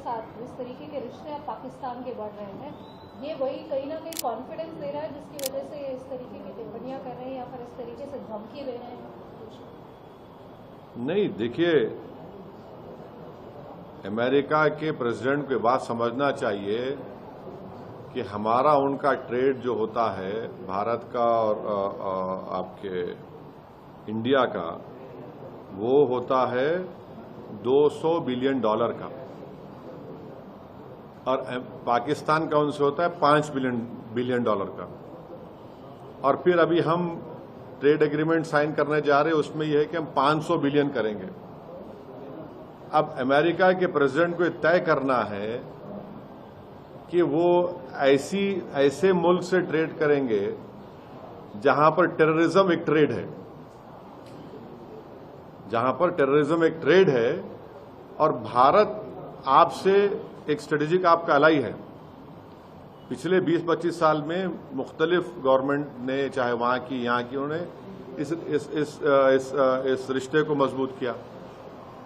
साथ जिस तरीके के रिश्ते अब पाकिस्तान के बढ़ रहे हैं, ये वही कहीं ना कहीं कॉन्फिडेंस दे रहा है जिसकी वजह से इस तरीके की टिप्पणियां कर रहे हैं या फिर इस तरीके से धमकी दे रहे हैं? नहीं, देखिए, अमेरिका के प्रेसिडेंट को बात समझना चाहिए कि हमारा उनका ट्रेड जो होता है भारत का और आपके इंडिया का, वो होता है $200 बिलियन का, और पाकिस्तान का उनसे होता है $5 बिलियन का। और फिर अभी हम ट्रेड एग्रीमेंट साइन करने जा रहे हैं, उसमें यह है कि हम 500 बिलियन करेंगे। अब अमेरिका के प्रेसिडेंट को तय करना है कि वो ऐसे मुल्क से ट्रेड करेंगे जहां पर टेररिज्म एक ट्रेड है, और भारत आपसे एक स्ट्रेटेजिक आपका अलाई है। पिछले 20-25 साल में मुख्तलिफ गवर्नमेंट ने, चाहे वहां की यहाँ की, उन्होंने इस रिश्ते को मजबूत किया।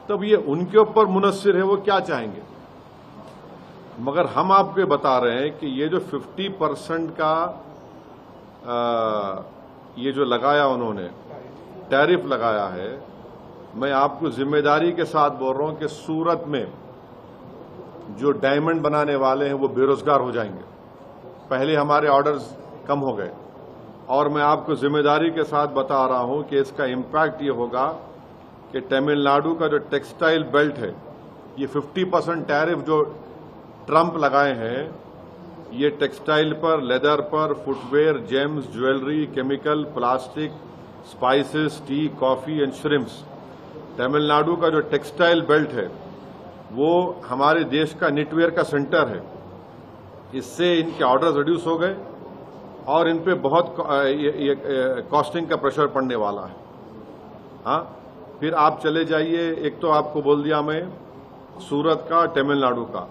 तब ये उनके ऊपर मुनस्सिर है, वो क्या चाहेंगे। मगर हम आपको बता रहे हैं कि ये जो 50% का ये जो लगाया उन्होंने, टैरिफ लगाया है, मैं आपको जिम्मेदारी के साथ बोल रहा हूं कि सूरत में जो डायमंड बनाने वाले हैं वो बेरोजगार हो जाएंगे। पहले हमारे ऑर्डर्स कम हो गए, और मैं आपको जिम्मेदारी के साथ बता रहा हूं कि इसका इम्पैक्ट ये होगा कि तमिलनाडु का जो टेक्सटाइल बेल्ट है, ये 50% टैरिफ जो ट्रंप लगाए हैं, ये टेक्सटाइल पर, लेदर पर, footwear, James, jewellery, chemical, plastic, spices, T, coffee and shrimps. Tamil Nadu का जो टेक्सटाइल बेल्ट है वो हमारे देश का निटवेयर का सेंटर है। इससे इनके ऑर्डर्स रिड्यूस हो गए और इन पे बहुत कॉस्टिंग का प्रेशर पड़ने वाला है। हाँ, फिर आप चले जाइए, एक तो आपको बोल दिया मैं सूरत का, तमिलनाडु का।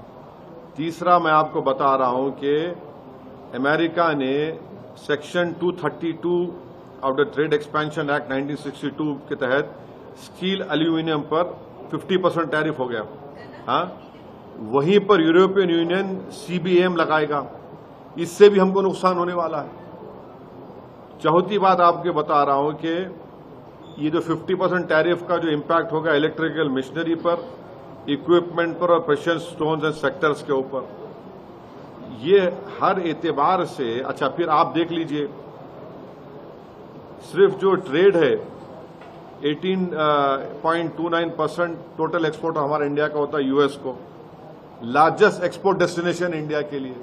तीसरा मैं आपको बता रहा हूं कि अमेरिका ने section 232 of the trade expansion act 1962 के तहत स्टील एल्यूमिनियम पर 50% टैरिफ हो गया। हाँ, वहीं पर यूरोपियन यूनियन CBAM लगाएगा, इससे भी हमको नुकसान होने वाला है। चौथी बात आपको बता रहा हूं कि ये जो 50% टैरिफ का जो इम्पैक्ट होगा इलेक्ट्रिकल मशीनरी पर, इक्विपमेंट पर और प्रेशियस स्टोन्स एंड सेक्टर्स के ऊपर, ये हर एतबार से। अच्छा, फिर आप देख लीजिए, सिर्फ जो ट्रेड है 18.29% टोटल एक्सपोर्ट हमारा इंडिया का होता है यूएस को, लार्जेस्ट एक्सपोर्ट डेस्टिनेशन इंडिया के लिए।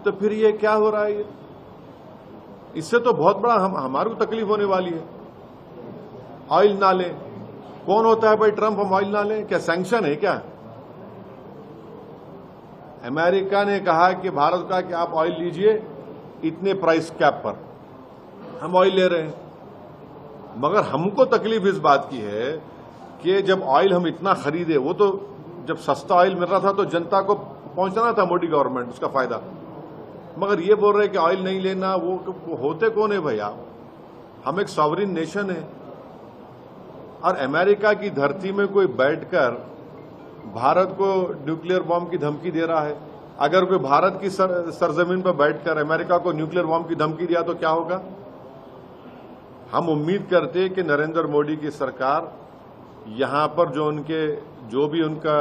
तो फिर ये क्या हो रहा है, ये इससे तो बहुत बड़ा हमारे को तकलीफ होने वाली है। ऑयल ना लें, कौन होता है भाई ट्रंप, हम ऑयल ना लें? क्या सैंक्शन है क्या? अमेरिका ने कहा कि भारत का कि आप ऑयल लीजिए इतने प्राइस कैप पर, हम ऑयल ले रहे हैं। मगर हमको तकलीफ इस बात की है कि जब ऑयल हम इतना खरीदे, वो तो जब सस्ता ऑयल मिल रहा था तो जनता को पहुंचाना था मोदी गवर्नमेंट, उसका फायदा। मगर ये बोल रहे कि ऑयल नहीं लेना, वो होते कौन है भैया? हम एक सॉवरिन नेशन है, और अमेरिका की धरती में कोई बैठकर भारत को न्यूक्लियर बॉम्ब की धमकी दे रहा है। अगर कोई भारत की सरजमीन पर बैठकर अमेरिका को न्यूक्लियर बॉम्ब की धमकी दिया तो क्या होगा? हम उम्मीद करते हैं कि नरेंद्र मोदी की सरकार यहां पर जो भी उनका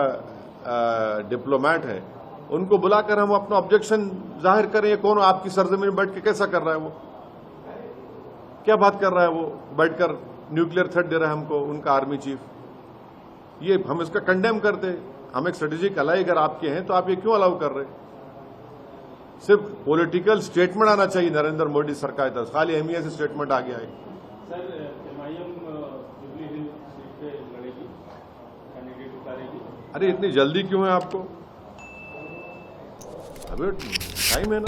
डिप्लोमेट है, उनको बुलाकर हम अपना ऑब्जेक्शन जाहिर करें। कौन आपकी सरजमीन में बैठ के कैसा कर रहा है? वो क्या बात कर रहा है? वो बैठकर न्यूक्लियर थ्रेट दे रहा है हमको, उनका आर्मी चीफ। ये हम इसका कंडेम करते। हम एक स्ट्रेटेजिक अलाई अगर आपके हैं तो आप ये क्यों अलाउ कर रहे? सिर्फ पॉलिटिकल स्टेटमेंट आना चाहिए नरेंद्र मोदी सरकार की तरफ, खाली एमईए से स्टेटमेंट आ गया है। सर, MIM जुबली हिल सीट पे लड़ेगी, कैंडिडेट उतारेगी। अरे इतनी जल्दी क्यों है आपको? अभी टाइम है ना।